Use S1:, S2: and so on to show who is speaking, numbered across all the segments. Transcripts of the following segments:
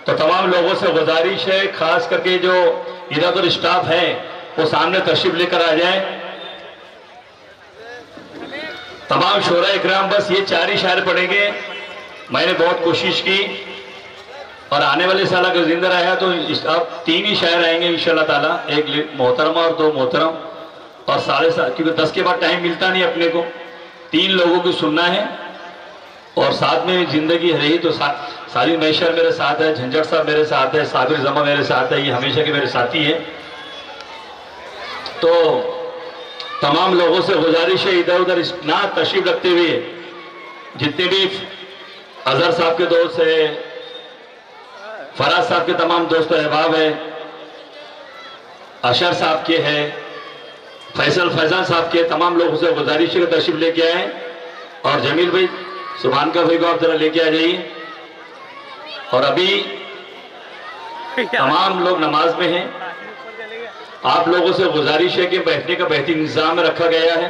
S1: تو تمام لوگوں سے گزارش ہے، خاص کر کے جو ادھر ادھر اسٹاف ہے وہ سامنے تشریف لے کر آ جائیں۔ تمام شورا اکرام بس یہ 4 ہی شاعر پڑھیں گے۔ میں نے بہت کوشش کی اور آنے والے سال اگر زندہ رہا تو اب 3 ہی شاعر آئیں گے انشاءاللہ تعالیٰ، ایک محترمہ اور 2 محترم، اور 7:30 کیونکہ 10 کے بعد ٹائم ملتا نہیں اپنے کو، 3 لوگوں کو سننا ہے۔ اور ساتھ میں زندگی رہی تو ساجد میشر میرے ساتھ ہے، جھنجھٹ صاحب میرے ساتھ ہے، صابر زماں میرے ساتھ ہے، یہ ہمیشہ کے میرے ساتھی ہیں۔ تو تمام لوگوں سے گزارش ہے ادھر ادھر نہ تشریف رکھتے ہوئے جتنے بھی اظہر صاحب کے دوست ہیں، فراز صاحب کے تمام دوست و احباب ہیں، اشر صاحب کے ہیں، فیضان صاحب کے، تمام لوگوں سے گزارش ہے کہ تشریف لے کے آئیں۔ اور جمیل بھائی سبحان کا بھائی کو آپ ذرا لے کے آ جائیے۔ اور ابھی تمام لوگ نماز میں ہیں، آپ لوگوں سے گزارش ہے کہ بیٹھنے کا بہترین انتظام رکھا گیا ہے۔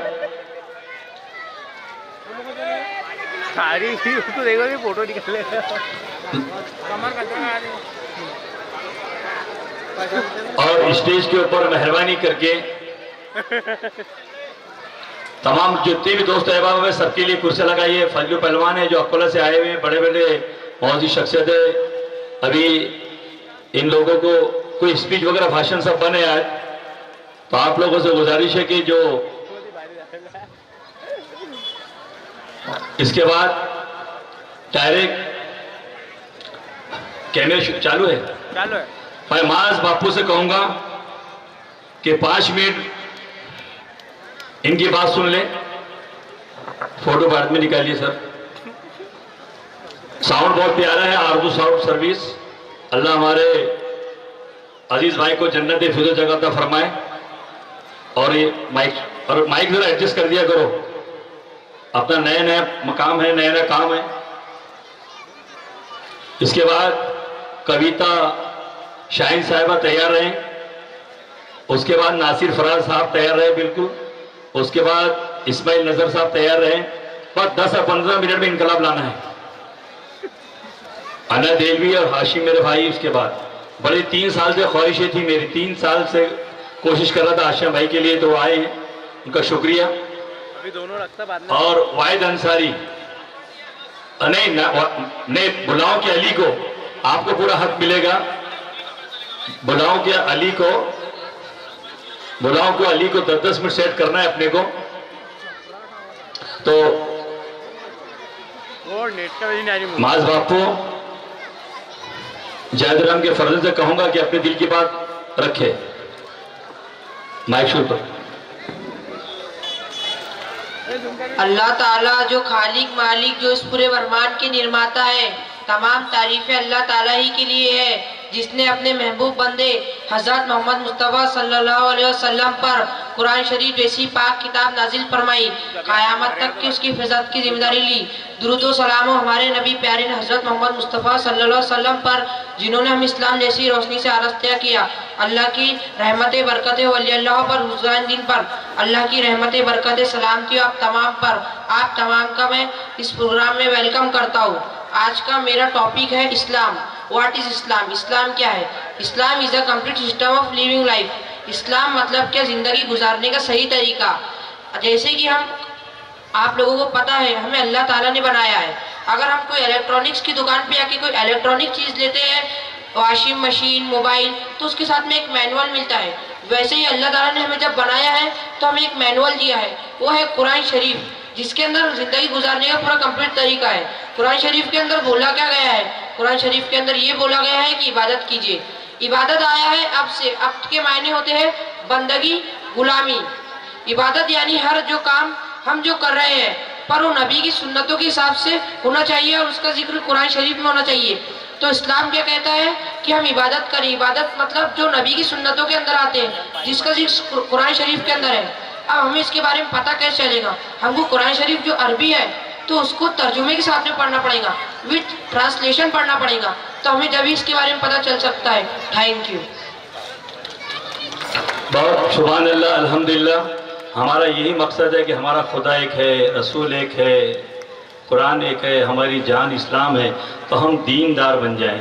S1: اور اسٹیج کے اوپر مہربانی کر کے تمام جتنے بھی دوست احباب ہیں سب کے لیے کرسی لگائیے۔ فضل پہلوان ہے جو اکولہ سے آئے ہوئے ہیں، بڑے بڑے بہت ہی شخصیت ہے۔ ابھی ان لوگوں کو کوئی اسپیچ وغیرہ بھاشن سب بنے آئے تو آپ لوگوں سے گزارش ہے کہ جو اس کے بعد ڈائریکٹ کیمرے چالو ہے، میں معاذ باپو سے کہوں گا کہ 5 منٹ ان کی بات سن لیں، فوٹو بعد میں نکالیے سر۔ ساؤنڈ بہت پیارا ہے، آرزو ساؤنڈ سروس، اللہ ہمارے عزیز بھائی کو جنت فردوس جگہ عطا فرمائے۔ اور یہ مائک ذرا ایڈجسٹ کر دیا کرو، اپنا نیا نیا مقام ہے، نیا نیا کام ہے۔ اس کے بعد کویتا شاہین صاحبہ تیار رہیں، اس کے بعد ناصر فراز صاحب تیار رہے بالکل، اس کے بعد اسماعیل نظر صاحب تیار رہیں۔ بس 10 اور 15 منٹ میں انقلاب لانا ہے۔ انا دیلوی اور ہاشم میرے بھائی، اس کے بعد بڑی 3 سال سے خواہشیں تھی میری، 3 سال سے کوشش کر رہا تھا آشم بھائی کے لیے، تو وہ آئے ہیں، ان کا شکریہ۔ اور واحد انصاری نہیں بلاؤں کے علی کو آپ کو پورا حق ملے گا، بلاؤں کے علی کو 10 منٹ سیٹ کرنا ہے اپنے کو۔ تو معاذ باپو جائد رحم کے فرزند سے کہوں گا کہ اپنے دل کی بات رکھے۔ مائک شروع پر۔
S2: اللہ تعالیٰ جو خالق مالک، جو اس پورے برہمان کی نرماتا ہے، تمام تعریفیں اللہ تعالیٰ ہی کے لیے ہے، جس نے اپنے محبوب بندے حضرت محمد مصطفیٰ صلی اللہ علیہ وسلم پر قرآن شریف جیسی پاک کتاب نازل فرمائی، قیامت تک کی اس کی حفاظت کی ذمہ داری لی۔ درود و سلام ہمارے نبی پیارے حضرت محمد مصطفیٰ صلی اللہ علیہ وسلم پر، جنہوں نے ہم اسلام جیسی روشنی سے آراستہ کیا۔ اللہ کی رحمت برکت ولی اللہ پر، حضران دین پر اللہ کی رحمت برکت سلامتی آپ تمام پر، آپ تمام کا میں اس پروگرام میں ویلکم کرتا ہوں۔ آج کا میرا ٹاپک ہے اسلام۔ واٹ از اسلام؟ اسلام کیا ہے؟ Islam is a complete system of living life. اسلام مطلب کیا؟ زندگی گزارنے کا صحیح طریقہ۔ جیسے کہ آپ لوگوں کو پتا ہے ہمیں اللہ تعالیٰ نے بنایا ہے، اگر ہم کوئی الیکٹرانکس کی دکان پہ آ کے کوئی الیکٹرانک چیز لیتے ہیں، واشنگ مشین، موبائل، تو اس کے ساتھ میں ایک مینول ملتا ہے۔ ویسے ہی اللہ تعالیٰ نے ہمیں جب بنایا ہے تو ہمیں ایک مینول دیا ہے، وہ ہے قرآن شریف، جس کے اندر زندگی گزارنے کا پورا کمپلیٹ طریقہ ہے۔ قرآن شریف کے اندر بولا کیا گیا ہے؟ قرآن شریف کے اندر یہ بولا گیا ہے کہ عبادت کیجیے۔ عبادت آیا ہے اب سے، اب کے معنی ہوتے ہیں بندگی، غلامی۔ عبادت یعنی ہر جو کام ہم جو کر رہے ہیں پر وہ نبی کی سنتوں کے حساب سے ہونا چاہیے، اور اس کا ذکر قرآن شریف میں ہونا چاہیے۔ تو اسلام کیا کہتا ہے کہ ہم عبادت کریں۔ عبادت مطلب جو نبی کی سنتوں کے اندر آتے ہیں، جس کا ذکر قرآن شریف کے اندر ہے۔ اب ہمیں اس کے بارے میں پتہ کیسے چلے گا؟ ہم کو قرآن شریف جو عربی ہے تو اس کو ترجمے کے ساتھ میں پڑھنا پڑے گا، وتھ ٹرانسلیشن پڑھنا پڑے گا، تو ہمیں جب اس کے بارے میں پتہ چل سکتا ہے۔ Thank you.
S1: بہت سبحان اللہ، الحمدللہ۔ ہمارا یہی مقصد ہے کہ ہمارا خدا ایک ہے، رسول ایک ہے، قرآن ایک ہے، ہماری جان اسلام ہے، تو ہم دیندار بن جائیں۔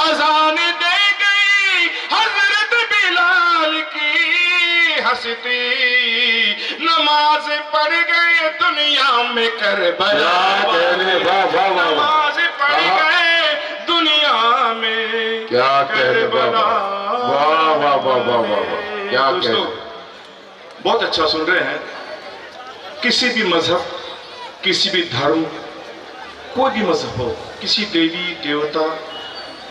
S3: اذان دے گئی حضرت بلال کی ہستی، نماز پڑھ گئے دنیا میں کربلا والے، نماز پڑھ گئے دنیا میں
S4: کیا کہنے
S3: کربلا
S4: واہ واہ واہ واہ واہ، کیا
S3: دوستو
S4: کہنے،
S3: بہت اچھا سن رہے ہیں. کسی بھی مذہب، کسی بھی دھرم، کوئی بھی مذہب ہو، کسی دیوی دیوتا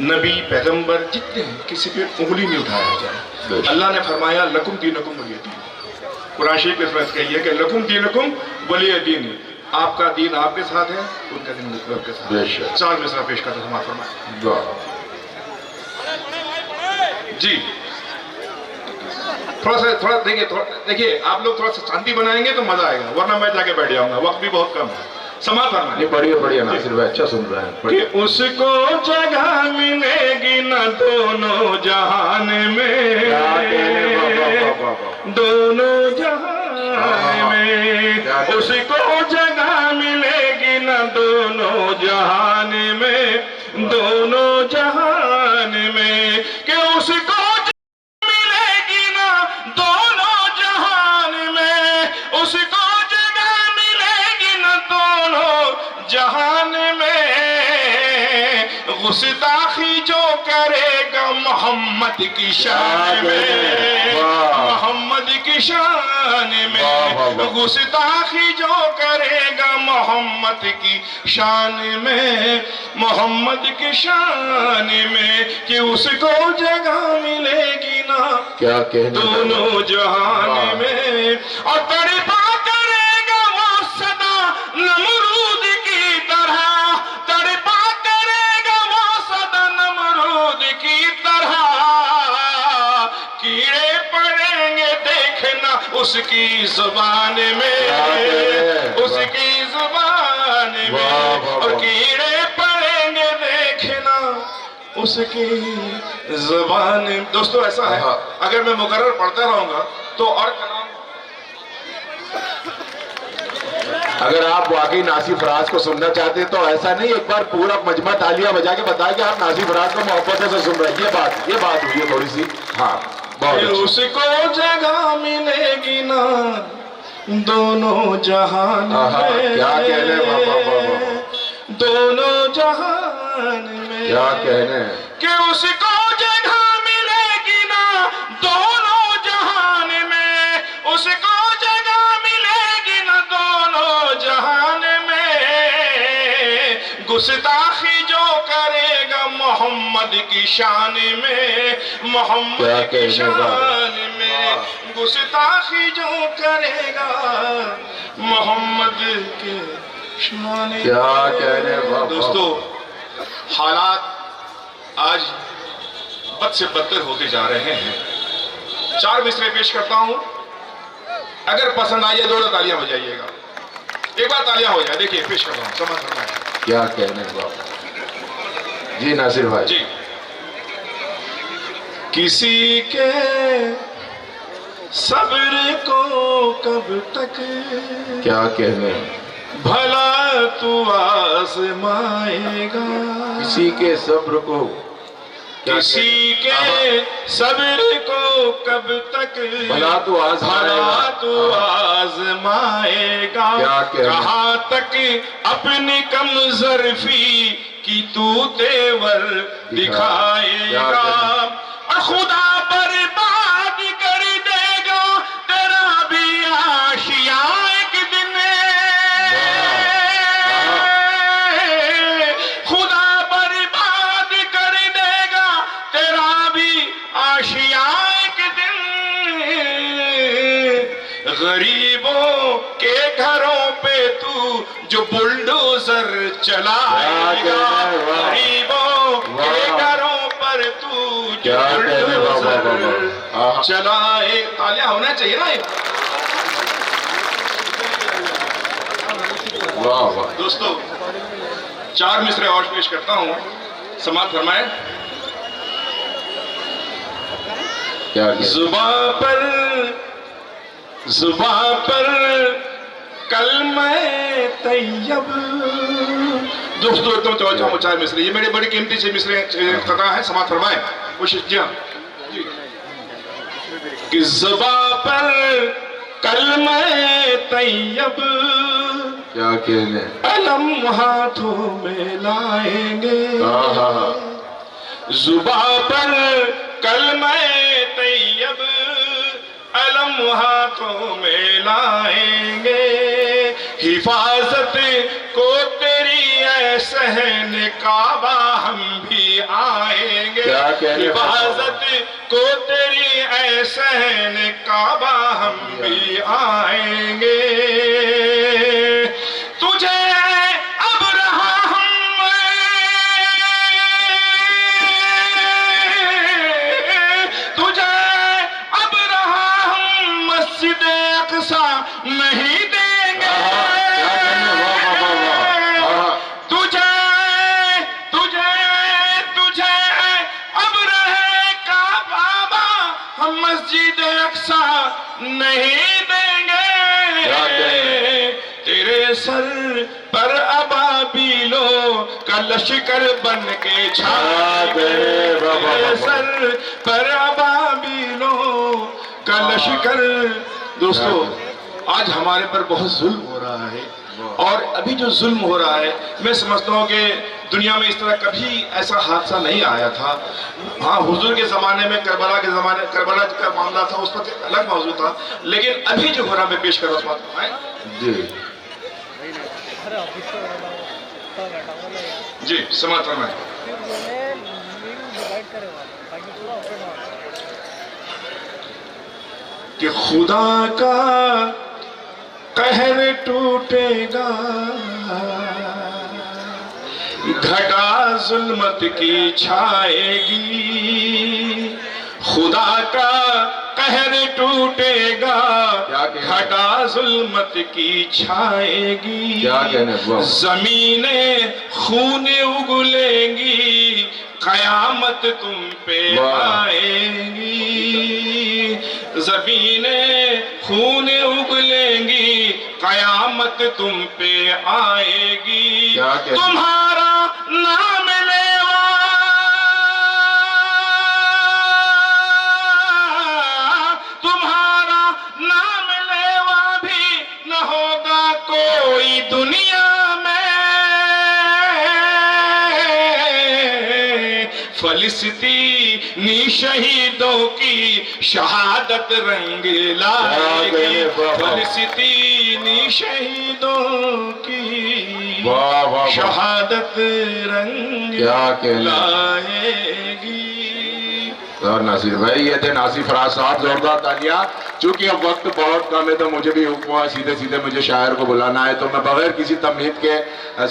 S3: نبی پیغمبر جتنے ہیں، کسی پہ انگلی نہیں اٹھایا جائے. اللہ نے فرمایا لکم دینکم ولی دین. قرآن شریف میں فرمایا کہیے کہ لکم دینکم ولی دین، آپ کا دین آپ کے ساتھ ہے، ان کا دین آپ کے ساتھ
S4: بے
S3: ہے.
S4: شک.
S3: 4 مصرع پیش کرتا ہوں ہمارا فرمایا.
S4: واہ.
S3: جی تھوڑا دیکھیے آپ لوگ تھوڑا سا شانتی بنائیں گے تو مزہ آئے گا، ورنہ میں جا کے بیٹھ جاؤں گا، وقت بھی بہت کم ہے. سماعت فرمائیں.
S4: نہیں پڑھیے پڑھیے ناصر بھائی، اچھا سن رہے ہیں،
S3: کہ
S4: پڑھیے.
S3: اس کو جگہ ملے گی نہ دونوں جہان میں،
S4: کیا کہنے، واہ واہ واہ واہ واہ.
S3: دونوں جہان میں، اس کو جگہ ملے گی نہ دونوں جہان میں، دونوں جہان میں، کہ اس کو ملے گی نہ دونوں جہان میں، اس کو جگہ ملے گی نہ دونوں جہان میں. گستاخی جو کرے گا محمد کی شان میں، محمد کی شان میں، گستاخی جو کرے گا محمد کی شان میں، محمد کی شان میں، کہ اس کو جگہ ملے گی نا
S4: کیا کہنے،
S3: دونوں جہان میں. اور تڑپا کرے گا وہ صدا نمرود کی طرح، تڑپا کرے گا وہ صدا نمرود کی طرح، کیڑے پڑیں گے دیکھنا اس کی زبان میں، اس کی زبان میں، اور کیڑے پڑیں گے دیکھنا اس کی زبان. دوستو ایسا ہے اگر میں مقرر پڑھتا رہوں گا تو اور کلام.
S4: اگر آپ واقعی ناصر فراز کو سننا چاہتے ہیں تو ایسا نہیں، ایک بار پورا مجمع تالیاں بجا کے بتائیں کہ آپ ناصر فراز کو محبت سے سن رہے ہیں. یہ بات ہوئی ہے تھوڑی سی. ہاں بہت اچھا.
S3: اس کو جگہ ملے گی نا دونوں جہان میں،
S4: کیا کہنے، واہ واہ واہ واہ.
S3: دونوں جہان میں،
S4: کیا کہنے،
S3: کہ اس کو جگہ ملے گی نا دونوں جہان میں، اس کو جگہ ملے گی نا دونوں جہان میں. گستاخی جو کرے گا محمد کی شان میں، محمد کی شان میں، گستاخی جو کرے گا محمد کی شان میں.
S4: کیا کہنے، واہ واہ.
S3: دوستو حالات آج بد سے بدتر ہوتے جا رہے ہیں. 4 مصرے پیش کرتا ہوں، اگر پسند آئیے زور سے تالیاں بجائیے گا. ایک بار تالیاں ہو جائے. دیکھیے پیش کرتا ہوں، سمجھ رہا ہے.
S4: کیا کہنے، واہ. جی ناصر بھائی.
S3: جی کسی کے صبر کو کب تک
S4: کیا کہنے،
S3: بھلا تو آزمائے گا،
S4: کسی کے صبر کو،
S3: کسی کے صبر کو کب تک
S4: بھلا تو آزمائے گا،
S3: بھلا تو آزمائے گا.
S4: کیا کہنے،
S3: کہاں تک اپنی کم ظرفی کی تو تیور دکھائے گا، اور خدا برباد کر دے گا تیرا بھی آشیا ایک دن. خدا برباد کر دے گا تیرا بھی آشیا ایک دن. غریبوں کے گھروں پہ تو جو بلڈوزر چلائے گا، غریبوں کے گھروں پر تو جو بلڈوزر چلائے. تالیاں ہونا چاہیے نا.
S4: واہ واہ.
S3: دوستو 4 مصرے اور پیش کرتا ہوں، سماعت فرمائیں.
S4: کیا کہنے،
S3: زباں پر کلمہ طیب. دوستو ایک دم توجہ ہو چاہے مصرے، یہ میرے بڑی قیمتی سے مصرے قطع ہیں، سماعت فرمائیں کوشش. جی ہاں کہ زباں پر کلمہ طیب
S4: کیا کہنے
S3: علم ہاتھوں میں لائیں گے. زباں پر کلمہ طیب علم ہاتھوں میں لائیں گے. حفاظت کو تیری اے صحن کعبہ ہم بھی آئیں گے. حفاظت کو تیری اے صحن کعبہ ہم بھی آئیں گے. تجھے اب رہا ہم تجھے اب رہا ہم مسجد اقصی نہیں دیں گے. تجھے اب رہے کعبہ ہم مسجد اقصی نہیں دیں گے. تیرے سر پر ابابیلوں کا لشکر بن کے چھائیں گے. تیرے سر پر ابابیلوں کا لشکر. دوستو آج ہمارے پر بہت ظلم ہو رہا ہے، اور ابھی جو ظلم ہو رہا ہے میں سمجھتا ہوں کہ دنیا میں اس طرح کبھی ایسا حادثہ نہیں آیا تھا. ہاں حضور کے زمانے میں کربلا کا معاملہ تھا، اس پر ایک الگ موضوع تھا، لیکن ابھی جو ہو رہا میں پیش کر رہا ہوں اس بات کو. جی سماعت فرمائیں. کہ خدا کا قہر ٹوٹے گا، گھٹا ظلمت کی چھائے گی. خدا کا قہر ٹوٹے گا، گھٹا ظلمت کی چھائے گی. زمینیں خون اگلیں گی، قیامت تم پہ آئے گی. زمینیں خون اگلیں گی، قیامت تم پہ آئے گی. تمہارا نام لیوا تمہارا نام لیوا بھی نہ ہوگا کوئی دنیا میں. فلسطینی شہیدوں کی شہادت رنگ لائے گی. فلسطینی شہیدوں کی شہادت رنگ لائے گی.
S4: اور ناصر بھائی یہ تھے ناصر فراز صاحب، زوردار تالیاں. چونکہ اب وقت بہت کم ہے تو مجھے بھی حکم ہوا سیدھے مجھے شاعر کو بلانا ہے، تو میں بغیر کسی تمہید کے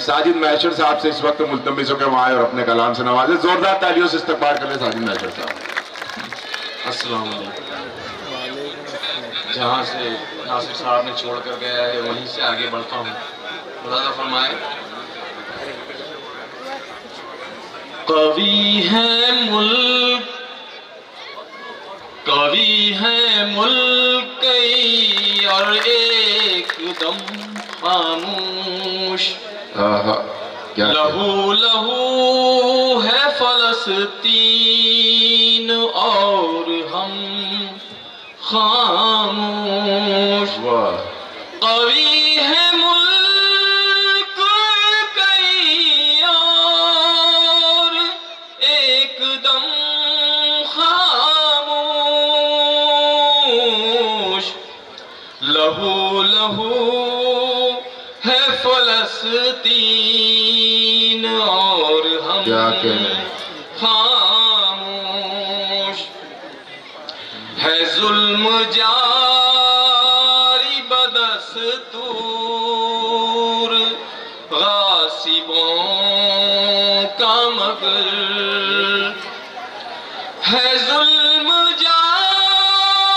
S4: ساجد محشر صاحب سے اس وقت ملتمس ہو کے وہاں آئے اور اپنے کلام سے نوازے. زوردار تالیوں سے استقبال کر لیں ساجد محشر صاحب.
S5: السلام علیکم. جہاں سے ناصر صاحب نے چھوڑ کر گیا ہے وہیں سے آگے بڑھتا ہوں. خدا فرمائے. قوی ہے ملک کئی اور ایک دم خاموش. لہو لہو ہے فلسطین اور ہم خاموش. قوی ہے ملک کئی اور ایک دم خاموش. لہو لہو ہے فلسطین اور ہم خاموش. ہے ظلم جاری بدستور غاصبوں کا مگر. ہے ظلم جاری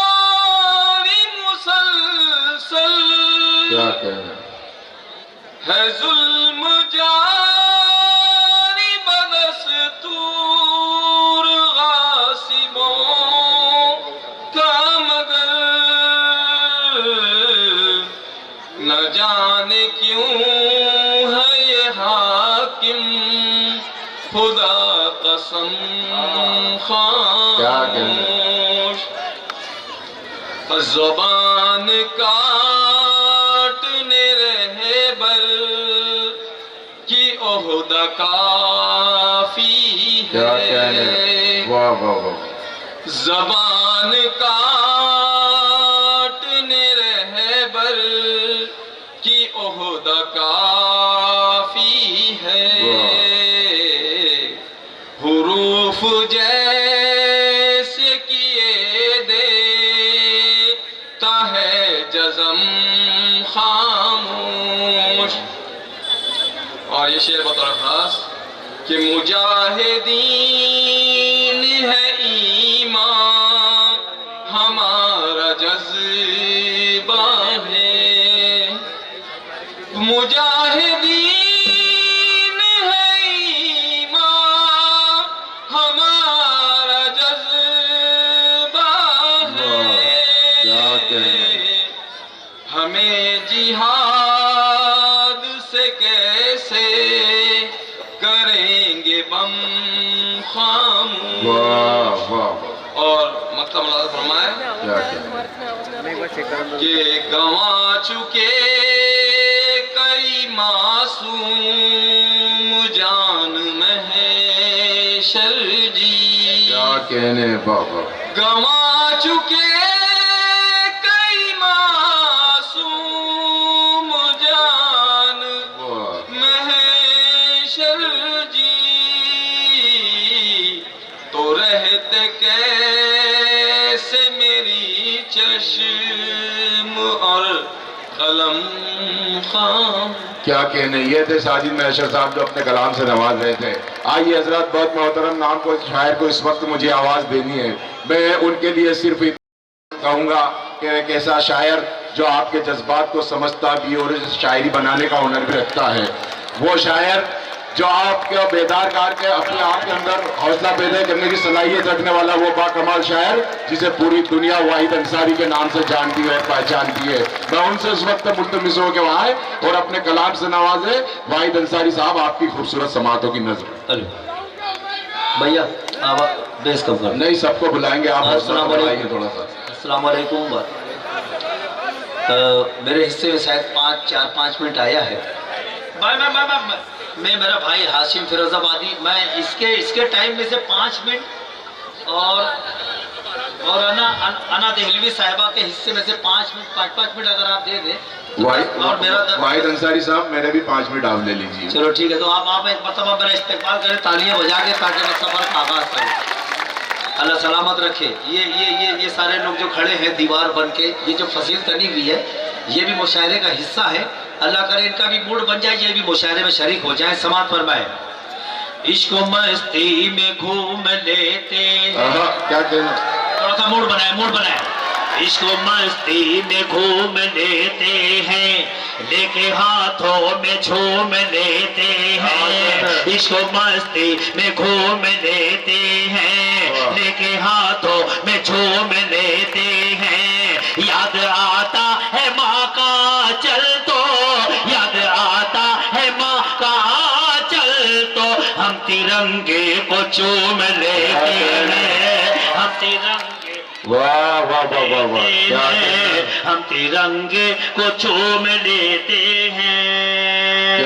S5: مسلسل. ہے ظلم جاری بدستور غاصبوں کا مگر. نہ نہ جانے کیوں ہے یہ حاکم خدا قسم خاموش زبان کاٹنے رہے بل کی عہدہ کافی ہے زبان کاٹنے رہے بل کی عہدہ کافی ہے حروف جیسے کیے دیتا ہے جزم خاموش. اور یہ شعر بطور خاص کہ مجاہدین ہے ایمان ہمارا جذبہ ہے مجاہدین ہے ایمان ہمارا جذبہ ہے ہمیں جہاد سے کیسے کریں گے بم خاموش. اور مکہ ملازم فرمائے کہ گنوا چکے کئی معصوم جان محشر جی
S4: کیا کہنے بابا
S5: گنوا چکے کئی معصوم جان محشر جی تو رہتے کیسے میری چشم اور قلم خام.
S4: کیا کہنے. یہ تھے ساجد محشر صاحب جو اپنے کلام سے نواز رہے تھے. آئیے حضرات بہت محترم نام کو شاعر کو اس وقت مجھے آواز دینی ہے. میں ان کے لیے صرف کہوں گا کہ ایک ایسا شاعر جو آپ کے جذبات کو سمجھتا بھی اور شاعری بنانے کا ہنر بھی رکھتا ہے. وہ شاعر جو آپ کے بیدار کر کے اپنے آپ کے اندر حوصلہ پیدا کرنے کی صلاحیت رکھنے والا وہ باکمال شاعر جسے پوری دنیا واحد انصاری کے نام سے جانتی ہے اور پہچانتی ہے. میں ان سے اس وقت ملتمس ہو کے وہاں آئے اور اپنے کلام سے نوازے. واحد انصاری صاحب آپ کی خوبصورت سماعتوں کی نظر.
S6: بھیا بیس کم کر.
S4: نہیں سب کو بلائیں گے. آپ حوصلہ بڑھائیے تھوڑا سا.
S6: السلام علیکم. میرے حصے میں شاید 4-5 منٹ آیا ہے. میں میرا بھائی ہاشم فیروز آبادی میں اس کے ٹائم میں سے 5 منٹ اور انا دہلوی صاحبہ کے حصے میں سے 5 منٹ اگر آپ دے دیں اور میرا
S4: واحد انصاری صاحب میرے بھی 5 منٹ آپ لے لیجیے.
S6: چلو ٹھیک ہے. تو آپ ایک مرتبہ میرا استقبال کریں تالیاں بجا کے تاکہ میں سفر کا آغاز کروں. اللہ سلامت رکھے. یہ سارے لوگ جو کھڑے ہیں دیوار بن کے یہ جو فصیل تنی ہوئی ہے یہ بھی مشاعرے کا حصہ ہے. اللہ کرے ان کا بھی موڈ بن جائے یہ بھی مشاعرے میں شریک ہو جائیں. سماعت فرمائے. عشق و مستی میں گھوم لیتے ہیں.
S4: کیا کہنا.
S6: تھوڑا سا موڈ بنائے. عشق و مستی میں گھوم لیتے ہیں لے کے ہاتھوں میں جھوم لیتے ہیں. عشق و مستی میں گھوم لیتے ہیں لے کے ہاتھوں میں جھوم لیتے ہیں. یاد آتا ہے ماں کا چل تو یاد آتا ہے ماں کا چل تو ہم ترنگے کو چوم لیتے ہیں. ہم ترنگے ہم ترنگے کو چوم لیتے ہیں.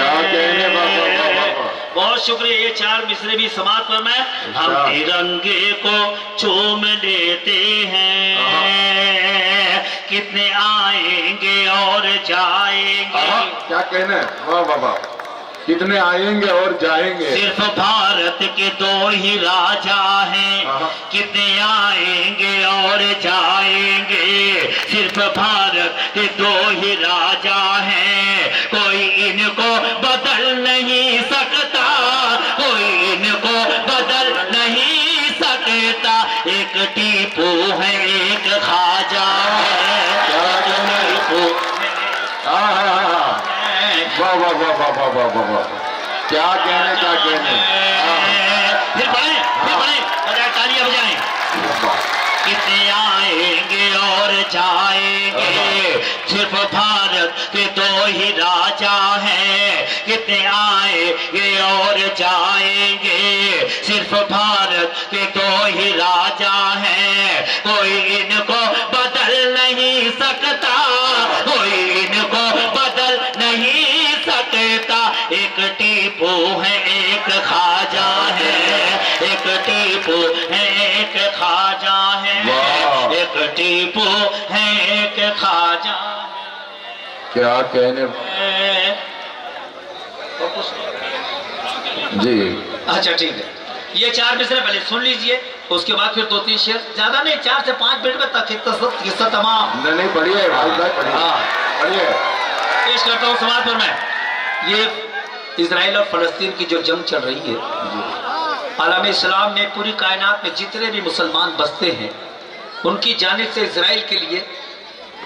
S6: بہت شکریہ. یہ 4 مصرے بھی سماعت پر میں. ہم ترنگے کو چوم لیتے ہیں. کتنے آئیں گے اور جائیں گے.
S4: کیا کہنا ہے. واہ بابا. کتنے آئیں گے اور جائیں گے.
S6: صرف بھارت کے 2 ہی راجا ہیں. کتنے آئیں گے اور جائیں گے. صرف بھارت کے 2 ہی راجا ہیں. کوئی ان کو بدل نہیں سکتا. کوئی ان کو بدل نہیں سکتا. ایک ٹیپو ہے ایک خواجہ ہے.
S4: کیا کہنے.
S6: پھر پڑھیں تالیاں بجائیں. کتنے آئیں گے اور جائیں گے. صرف صرف بھارت کے دو ہی راجا ہیں، کتنے آئیں گے اور جائیں گے، صرف بھارت کے دو ہی راجا ہیں، کوئی ان کو بدل نہیں سکتا، کوئی ان کو بدل نہیں سکتا، ایک ٹیپو ہے ایک خواجہ ہے، ایک ٹیپو ہے ایک خواجہ ہے، ایک ٹیپو ہے ایک خواجہ
S4: کیا کہنے جی
S6: اچھا ٹھیک ہے، یہ 4 مصرے پہلے سن لیجئے، اس کے بعد پھر 2-3 شعر، زیادہ نہیں 4 سے 5 منٹ میں تک قصہ تمام
S4: نہیں پڑھیے پڑھیے
S6: پیش کرتا ہوں سماعت پر میں۔ یہ اسرائیل اور فلسطین کی جو جنگ چل رہی ہے، عالم اسلام میں پوری کائنات میں جتنے بھی مسلمان بستے ہیں ان کی جانب سے اسرائیل کے لیے،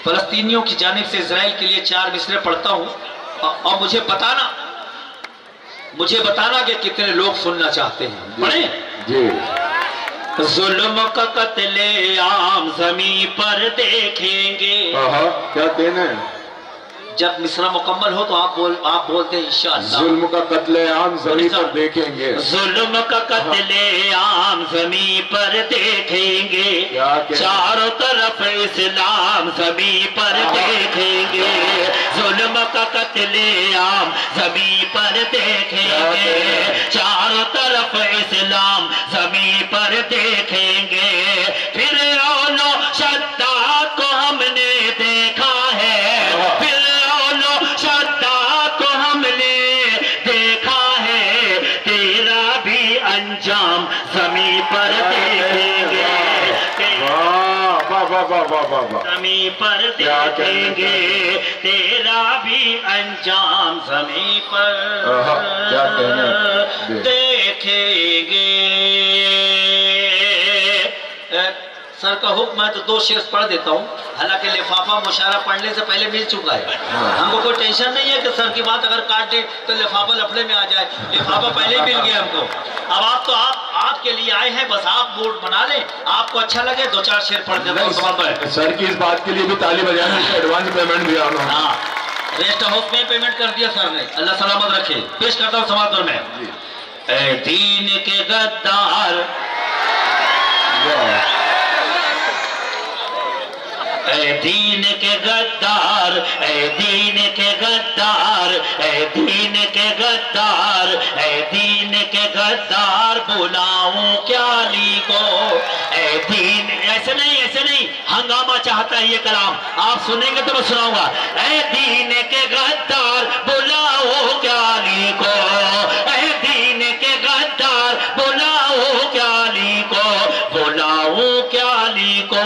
S6: فلسطینیوں کی جانب سے اسرائیل کے لیے 4 مصرے پڑھتا ہوں، اور مجھے بتانا کہ کتنے لوگ سننا چاہتے ہیں۔ پڑھیں؟
S4: جی
S6: ظلم کا قتل عام زمین پر دیکھیں گے،
S4: کیا کہنا ہے؟
S6: جب مصرع مکمل ہو تو آپ بولتے ہیں انشاءاللہ۔
S4: ظلم کا قتل عام زمین پر دیکھیں گے،
S6: ظلم کا قتل عام زمین پر دیکھیں گے، چاروں طرف اسلام زمین پر دیکھیں گے، ظلم کا قتل عام زمین پر دیکھیں گے، چاروں طرف اسلام زمین پر دیکھیں گے، فرعون و شداد کو ہم نے دیکھا ہے، فرعون و شداد کو ہم نے دیکھا ہے، تیرا بھی انجام زمین پر دیکھیں گے، زمین پر دیکھیں گے، تیرا بھی انجام زمین پر دیکھیں گے۔ سر کا حکم ہے تو 2 شعر پڑھ دیتا ہوں، حالانکہ لفافہ مشاعرہ پڑھنے سے پہلے مل چکا ہے، ہم کو کوئی ٹینشن نہیں ہے کہ سر کی بات اگر کاٹ دے تو لفافہ لفڑے میں آ جائے، لفافہ پہلے ہی مل گیا ہم کو۔ اب آپ کے لیے آئے ہیں، بس آپ موڈ بنا لیں، آپ کو اچھا لگے 2-4 شعر پڑھ دیتا ہوں۔
S4: سر کی اس بات کے لیے بھی تالی بجانے سے ایڈوانس پیمنٹ دیا انہوں نے۔
S6: ہاں، ریسٹ ہاؤس میں پیمنٹ کر دیا سر نے، اللہ سلامت رکھے۔ پیش کرتا ہوں سماعت پر میں۔ اے دین کے غدار، اے دین کے غدار، اے دین کے غدار، اے دین کے غدار، اے دین کے غدار، بلاؤں کیا علی کو، اے دین، ایسے نہیں، ہنگامہ چاہتا ہے یہ کلام، آپ سنیں گے تو میں سناؤں گا۔ اے دین کے غدار، بلاؤں کیا علی کو، اے دین کے غدار، بلاؤں کیا علی کو، بلاؤں کیا علی کو،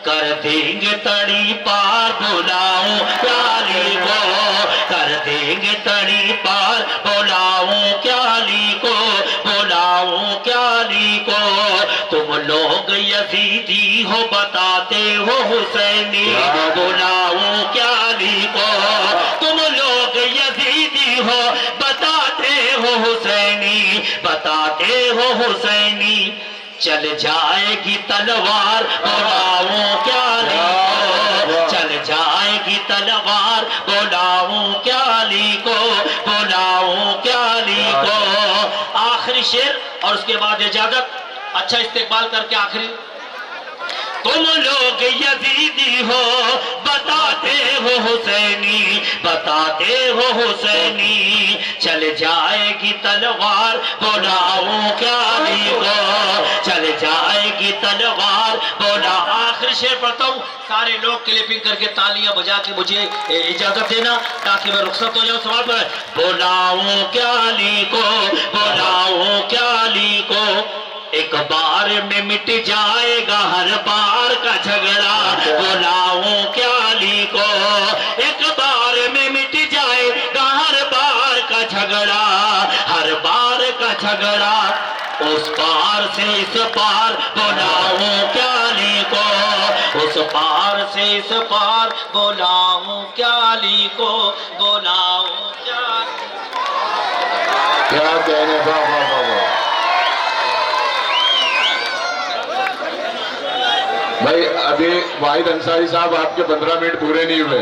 S6: کر دیں گے تڑی پار، بلاؤں کیا علی کو، کر دیں گے تڑی پار، بلاؤں کیا علی کو، بلاؤں کیا علی کو، تم لوگ یزیدی ہو بتاتے ہو حسینی، بلاؤں کیا علی کو، تم لوگ یزیدی ہو بتاتے ہو حسینی، بتاتے ہو حسینی، چل جائے گی تلوار، بلاؤں کیا علی کو، چل جائے گی تلوار، بلاؤں کیا علی کو، بلاؤں کیا علی کو۔ آخری شعر اور اس کے بعد اجازت، اچھا استقبال کر کے آخری۔ تم لوگ یزیدی ہو بتاتے ہو حسینی، بتاتے ہو حسینی، چل جائے گی تلوار، بلاؤں کیا علی کو، چل جائے گی تلوار، بولا۔ آخری شعر پڑھتا ہوں، سارے لوگ کلپنگ کر کے تالیاں بجا کے مجھے اجازت دینا تاکہ میں رخصت ہو جاؤں سوال پر۔ بلاؤں کیا علی کو، بلاؤں کیا علی کو، ایک بار میں مٹ جائے گا ہر بار کا جھگڑا، بلاؤں کیا علی کو، ایک بار میں مٹ جائے گا ہر بار کا جھگڑا، ہر بار کا جھگڑا، اس پار سے اس پار، بلاؤں کیا علی کو، اس پار سے اس پار، بلاؤں کیا علی کو، بلاؤں کیا
S4: کہنے بھائی ابھی واحد انصاری صاحب آپ کے 15 منٹ پورے نہیں ہوئے،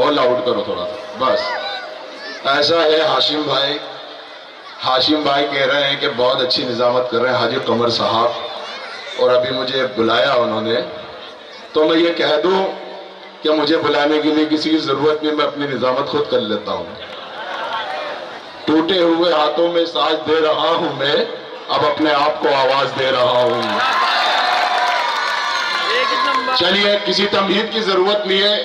S4: اور لاؤڈ کرو تھوڑا سا بس. ایسا ہے ہاشم بھائی. ہاشم بھائی کہہ رہے ہیں کہ بہت اچھی نظامت کر رہے ہیں حاجی قمر صاحب, اور ابھی مجھے بلایا انہوں نے, تو میں یہ کہہ دوں کہ مجھے بلانے کے لیے کسی کی ضرورت نہیں, میں اپنی نظامت خود کر لیتا ہوں. ٹوٹے ہوئے ہاتھوں میں ساز دے رہا ہوں میں, اب اپنے آپ کو آواز دے رہا ہوں. چلیے کسی تمہید کی ضرورت نہیں ہے,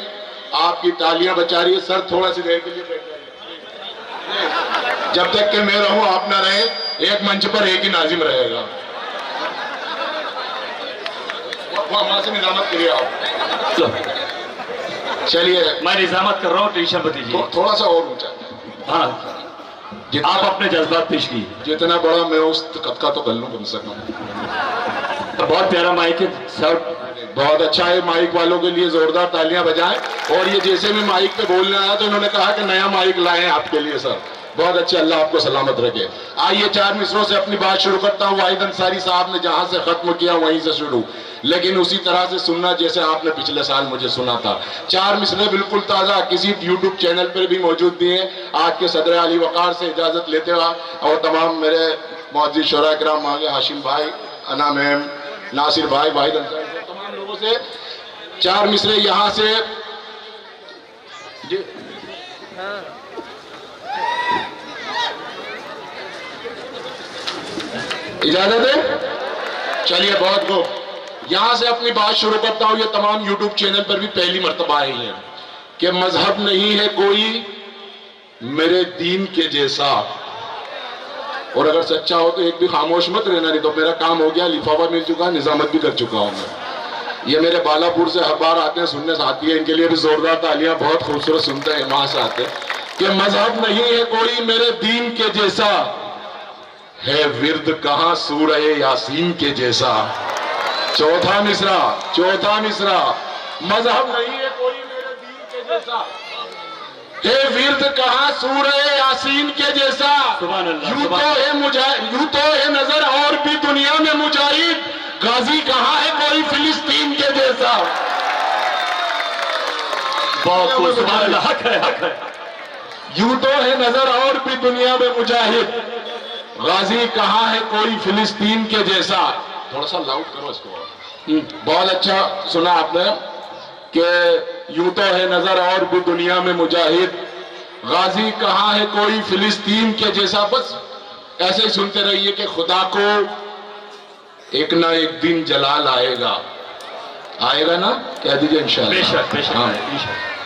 S4: آپ کی تالیاں بچا رہی ہے. سر تھوڑا سی دیر کے لیے بیٹھ جائیے, جب تک کہ میں رہوں آپ نہ رہے. ایک منچ پر ایک ہی ناظم رہے گا. وہاں سے نظامت کریے آپ. چلیے
S1: میں نظامت کر رہا ہوں, ٹینشن مت لیجیے.
S4: تھوڑا سا اور اونچا.
S1: ہاں آپ اپنے جذبات پیش کیے.
S4: جتنا بڑا میں اس قد کا تو کر لوں کم سے کم.
S1: بہت پیارا مائک ہے سر,
S4: بہت اچھا ہے. مائک والوں کے لیے زوردار تالیاں بجائیں. اور یہ جیسے بھی مائک پہ بولنے آیا تو انہوں نے کہا کہ نیا مائک لائے ہیں آپ کے لیے سر. بہت اچھے, اللہ آپ کو سلامت رکھے. آئیے 4 مصروں سے اپنی بات شروع کرتا ہوں. واحد انصاری صاحب نے جہاں سے ختم کیا وہیں سے شروع, لیکن اسی طرح سے سننا جیسے آپ نے پچھلے سال مجھے سنا تھا. 4 مصرے بالکل تازہ, کسی یوٹیوب چینل پر بھی موجود نہیں ہیں. آج کے صدر علی وقار سے اجازت لیتے ہوا اور تمام میرے معزز شعراء کرام آگے, ہاشم بھائی, انا میم, ناصر بھائی, واحد انصاری, تمام لوگوں سے 4 مصرے یہاں سے جی اجازت ہے. چلیے بہت کو یہاں سے اپنی بات شروع کرتا ہوں. یہ تمام یوٹیوب چینل پر بھی پہلی مرتبہ آئی ہیں کہ مذہب نہیں ہے کوئی میرے دین کے جیسا, اور اگر سچا ہو تو ایک بھی خاموش مت رہنا, نہیں تو میرا کام ہو گیا. لفافہ مل چکا, نظامت بھی کر چکا ہوں میں. یہ میرے بالاپور سے ہر بار آتے ہیں, سننے سے آتی ہے, ان کے لیے بھی زوردار تالیاں. بہت خوبصورت سنتے ہیں, وہاں سے آتے ہیں کہ مذہب نہیں ہے کوئی میرے دین کے جیسا, ہے ورد کہاں سورہ یاسین کے جیسا. چوتھا مصرع, مذہب نہیں ہے کوئی میرے دین کے جیسا, ہے ورد کہاں سورہ یاسین کے جیسا. یوں تو ہے نظر اور بھی دنیا میں مجاہد, غازی کہاں ہے کوئی فلسطین کے جیسا.
S1: بہت سبحان اللہ, حق ہے, حق ہے.
S4: یوں تو ہے نظر اور بھی دنیا میں مجاہد, غازی کہاں ہے کوئی فلسطین کے جیسا. تھوڑا سا لاؤڈ کرو اس کو. بہت اچھا سنا آپ نے کہ یوں تو ہے نظر اور بھی دنیا میں مجاہد, غازی کہاں ہے کوئی فلسطین کے جیسا. بس ایسے ہی سنتے رہیے کہ خدا کو ایک نہ ایک دن جلال آئے گا. آئے گا نا, کہہ دیجئے انشاءاللہ.
S1: بے شک, بے شک.
S4: ہاں.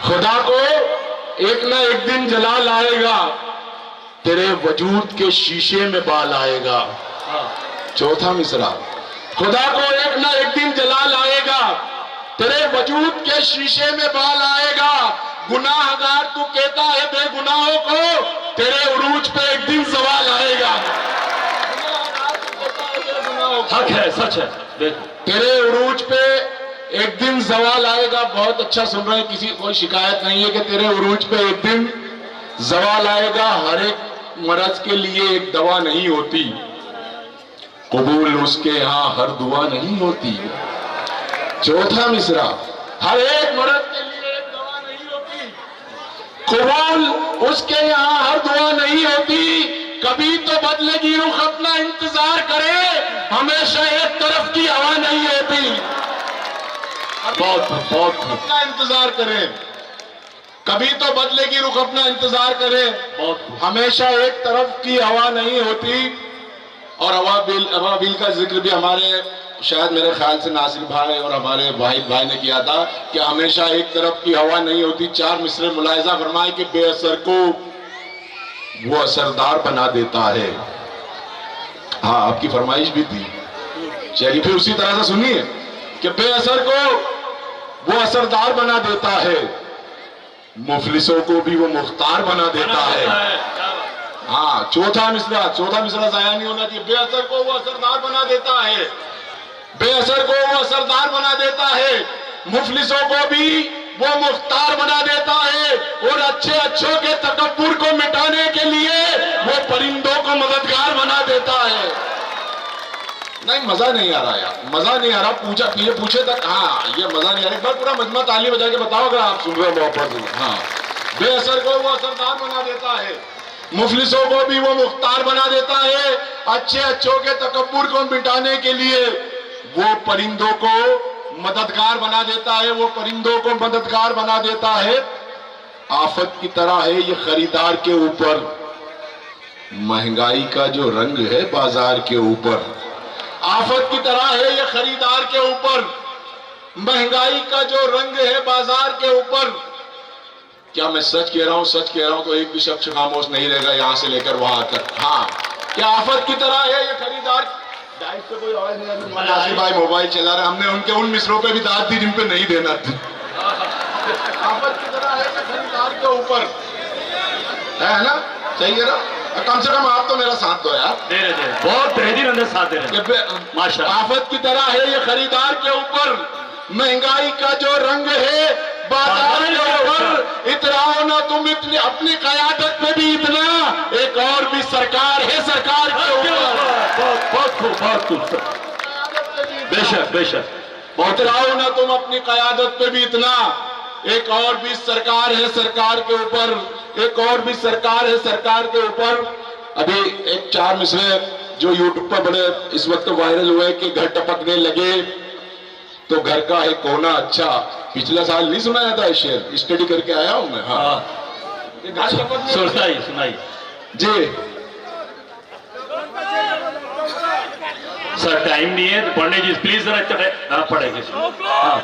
S4: خدا کو ایک نہ ایک دن جلال آئے گا, تیرے وجود کے شیشے میں بال آئے گا. چوتھا مصرع, خدا کو ایک نہ ایک دن جلال آئے گا, تیرے وجود کے شیشے میں بال آئے گا. گناہ گار تو کہتا ہے بے گناہوں کو, تیرے عروج پہ ایک دن زوال آئے گا.
S1: حق ہے, سچ ہے.
S4: تیرے عروج پہ ایک دن زوال آئے گا. بہت اچھا سن رہے ہیں, کسی کوئی شکایت نہیں ہے کہ تیرے عروج پہ ایک دن زوال آئے گا. ہر ایک مرض کے لیے ایک دوا نہیں ہوتی, قبول اس کے ہاں ہر دعا نہیں ہوتی. چوتھا مصرع, ہر ایک مرض کے لیے ایک دوا نہیں ہوتی, قبول اس کے یہاں ہر دعا نہیں ہوتی. کبھی تو بدلے گی رخ اپنا انتظار کرے, ہمیشہ ایک طرف کی ہوا نہیں ہوتی. بہت اپنا انتظار کرے, کبھی تو بدلے گی رخ اپنا انتظار کرے, ہمیشہ ایک طرف کی ہوا نہیں ہوتی. اور ابابیل کا ذکر بھی ہمارے شاید میرے خیال سے ناصر بھائی اور ہمارے واحد بھائی نے کیا تھا کہ ہمیشہ ایک طرف کی ہوا نہیں ہوتی. 4 مصرے ملاحظہ فرمائے کہ بے اثر کو وہ اثردار بنا دیتا ہے. ہاں آپ کی فرمائش بھی تھی. چلیے پھر اسی طرح سے سنیے کہ بے اثر کو وہ اثردار بنا دیتا ہے, مفلسوں کو بھی وہ مختار بنا دیتا ہے. ہاں چوتھا مصرع ضائع نہیں ہونا چاہیے. بے اثر کو وہ اثردار بنا دیتا ہے, بے اثر کو وہ اثردار بنا دیتا ہے, مفلسوں کو بھی وہ مختار بنا دیتا ہے, اور اچھے اچھوں کے تکبر کو مٹانے کے لیے وہ پرندوں کو مددگار بنا دیتا ہے. نہیں مزہ نہیں آ رہا یار, مزہ نہیں آ رہا. پوچھے تک ہاں یہ مزہ نہیں آ رہا. ایک بار پورا مجمع تالی بجا کے بتاؤ اگر آپ سن رہے ہو محبت. ہاں بے اثر کو وہ اثردار بنا دیتا ہے، مفلسوں کو بھی وہ مختار بنا دیتا ہے، اچھے اچھوں کے تکبر کو مٹانے کے لیے وہ پرندوں کو مددگار بنا دیتا ہے، وہ پرندوں کو مددگار بنا دیتا ہے۔ آفت کی طرح ہے یہ خریدار کے اوپر، مہنگائی کا جو رنگ ہے بازار کے اوپر، آفت کی طرح ہے یہ خریدار کے اوپر، مہنگائی کا جو رنگ ہے بازار کے اوپر۔ کیا میں سچ کہہ رہا ہوں؟ سچ کہہ رہا ہوں تو ایک بھی شخص خاموش نہیں رہے گا یہاں سے لے کر وہاں تک۔ ہاں، کیا آفت کی طرح ہے یہ خریدار؟ ڈائٹ پہ کوئی آواز نہیں آتی، ناصر بھائی موبائل چلا رہے، ہم نے ان کے ان مصروں پہ بھی داد دی جن پہ نہیں دینا تھی۔ آفت کی طرح ہے یہ خریدار کے اوپر، ہے نا؟ صحیح ہے نا؟ کم سے کم آپ تو میرا ساتھ دو یار،
S1: دے رہے بہت بہترین اندر ساتھ دے رہے ماشاء اللہ۔
S4: آفت کی طرح ہے یہ خریدار کے اوپر، مہنگائی کا جو رنگ ہے بازار کے اوپر، اتراؤ نہ تم اتنی اپنی قیادت میں بھی اتنا، ایک اور بھی سرکار ہے سرکار کے اوپر۔
S1: بہت خوب، بہت خوب، بے شک بے شک۔
S4: اتراؤ نہ تم اپنی قیادت پہ بھی اتنا، ایک اور بھی سرکار ہے سرکار کے اوپر، ایک اور بھی سرکار ہے سرکار کے اوپر۔ ابھی ایک 4 مصرے جو یوٹیوب پر بڑے اس وقت وائرل ہوئے کہ گھر ٹپکنے لگے تو گھر کا ہے کونا اچھا، پچھلا سال نہیں سنایا تھا یہ شعر، اسٹڈی کر کے آیا ہوں میں۔ ہاں
S1: سنائی
S4: جی
S1: سر، ٹائم نہیں ہے پڑھنے کی، پلیز ذرا پڑھے گی۔ ہاں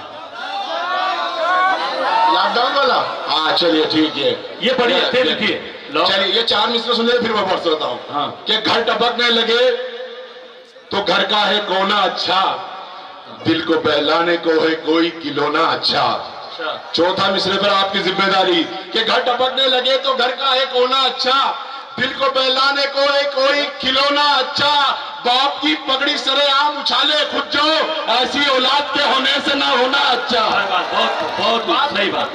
S4: لاک ڈاؤن والا، ہاں چلیے ٹھیک ہے،
S1: یہ پڑھیے پھر لکھیے۔
S4: چلیے یہ 4 مصرے سن لیں پھر میں پڑھ سکتا ہوں۔
S1: ہاں،
S4: کہ گھر ٹپکنے لگے تو گھر کا ہے کونا اچھا، دل کو بہلانے کو ہے کوئی کھلونا اچھا۔ چوتھا مصرے پر آپ کی ذمہ داری کہ گھر ٹپکنے لگے تو گھر کا ہے کونا اچھا، دل کو بہلانے کو ہے کوئی کھلونا اچھا، باپ کی پگڑی سرے عام اچھالے خود جو، ایسی اولاد کے ہونے سے نہ ہونا اچھا۔
S1: بہت صحیح بات،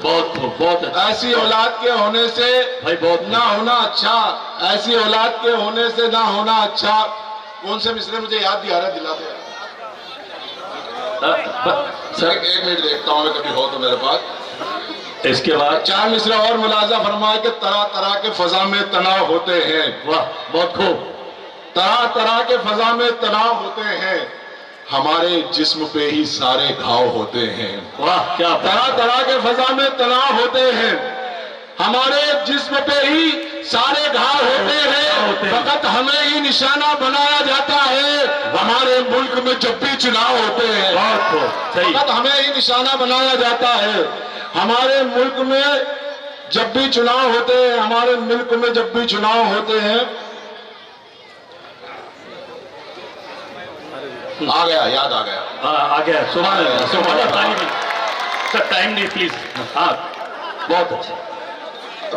S1: بہت بہت اچھا۔
S4: ایسی اولاد کے ہونے سے نہ ہونا اچھا، ایسی اولاد کے ہونے سے نہ ہونا اچھا۔ کون سے مصرے مجھے یاد دیا رہا، دلا دے سر، ایک منٹ دیکھتا ہوں میں کبھی ہو تو میرے پاس۔
S1: اس کے بعد
S4: 4 مصرے اور ملاحظہ فرمائے کہ طرح طرح کے فضا میں تناؤ ہوتے ہیں۔
S1: واہ، بہت خوب۔
S4: طرح طرح کے فضا میں تناؤ ہوتے ہیں، ہمارے جسم پہ ہی سارے گھاؤ ہوتے ہیں۔
S1: واہ، کیا
S4: طرح طرح کے فضا میں تناؤ ہوتے ہیں، ہمارے جسم پہ ہی سارے گھاؤ ہوتے ہیں، فقط ہمیں ہی نشانہ بنایا جاتا ہے ہمارے ملک میں جب بھی چناؤ ہوتے ہیں۔
S1: بہت خوب، صحیح۔
S4: فقط ہمیں ہی نشانہ بنایا جاتا ہے ہمارے ملک میں جب بھی چناؤ ہوتے ہیں، ہمارے ملک میں جب بھی چناؤ ہوتے ہیں۔ آ گیا، یاد آ گیا،
S1: آ گیا، سبحان اللہ، سبحان اللہ۔ سر ٹائم نہیں پلیز۔ ہاں بہت اچھا۔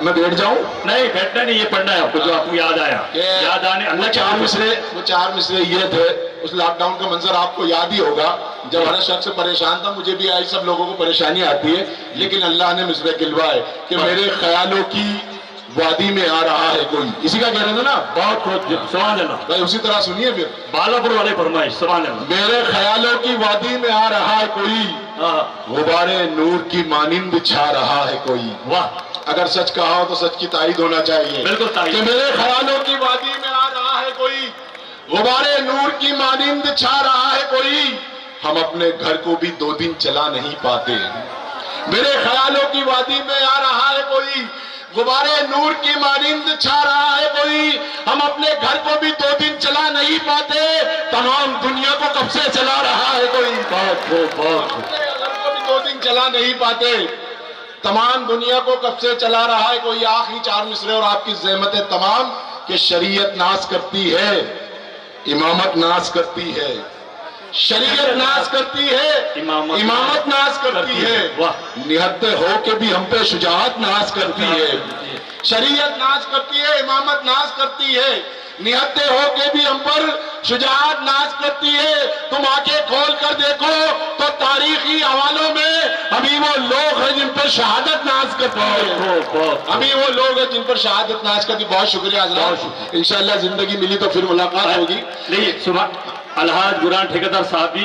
S4: میں بیٹھ جاؤں؟
S1: نہیں بیٹھنا نہیں، یہ پڑھنا ہے آپ کو جو آپ کو یاد آیا، یاد آنے
S4: وہ
S1: اللہ
S4: 4 مصرے یہ تھے۔ اس لاک ڈاؤن کا منظر آپ کو یاد ہی ہوگا، جب ہر شخص پریشان تھا، مجھے بھی آئی، سب لوگوں کو پریشانی آتی ہے، لیکن اللہ نے مصرے کھلوائے کہ میرے خیالوں کی وادی میں آ رہا ہے کوئی، اسی کا کہہ رہے تھے نا؟
S1: بہت خوب، سبحان اللہ
S4: بھائی اسی طرح سنیے پھر،
S1: بالا پور والے فرمائش، سبحان اللہ۔
S4: میرے خیالوں کی وادی میں آ رہا ہے کوئی، غبار نور کی مانند چھا رہا ہے کوئی۔
S1: واہ،
S4: اگر سچ کہا ہو تو سچ کی تائید ہونا چاہیے،
S1: بالکل تائید۔
S4: کہ میرے خیالوں کی وادی میں آ رہا ہے کوئی، غبار نور کی مانند چھا رہا ہے کوئی، ہم اپنے گھر کو بھی 2 دن چلا نہیں پاتے۔ میرے خیالوں کی وادی میں آ رہا ہے کوئی، غبار نور کی مانند چھا رہا ہے کوئی، ہم اپنے گھر کو بھی 2 دن چلا نہیں پاتے، تمام دنیا کو کب سے چلا رہا ہے کوئی۔
S1: بہت خوب، بہت خوب۔
S4: اپنے گھر کو بھی 2 دن چلا نہیں پاتے، تمام دنیا کو کب سے چلا رہا ہے کوئی۔ آخری 4 مصرے اور آپ کی زحمتیں تمام، کہ شریعت ناز کرتی ہے، امامت ناز کرتی ہے، شریعت ناز کرتی ہے، امامت ناز کرتی ہے، نہتے ہو کے بھی ہم پہ شجاعت ناز کرتی ہے۔ شریعت ناز کرتی ہے، امامت ناز کرتی ہے، نہتے ہو کے بھی ہم پر شجاعت ناز کرتی ہے۔ تم آنکھیں کھول کر دیکھو تو تاریخی حوالوں میں ابھی وہ لوگ ہیں جن پر شہادت ناز کرتی ہے، ابھی وہ لوگ ہیں جن پر شہادت ناز کرتی ہے۔ بہت شکریہ حضرات، انشاءاللہ زندگی ملی تو پھر ملاقات ہوگی۔
S1: نہیں، صبح الحاج گران ٹھیکیدار صاحب بھی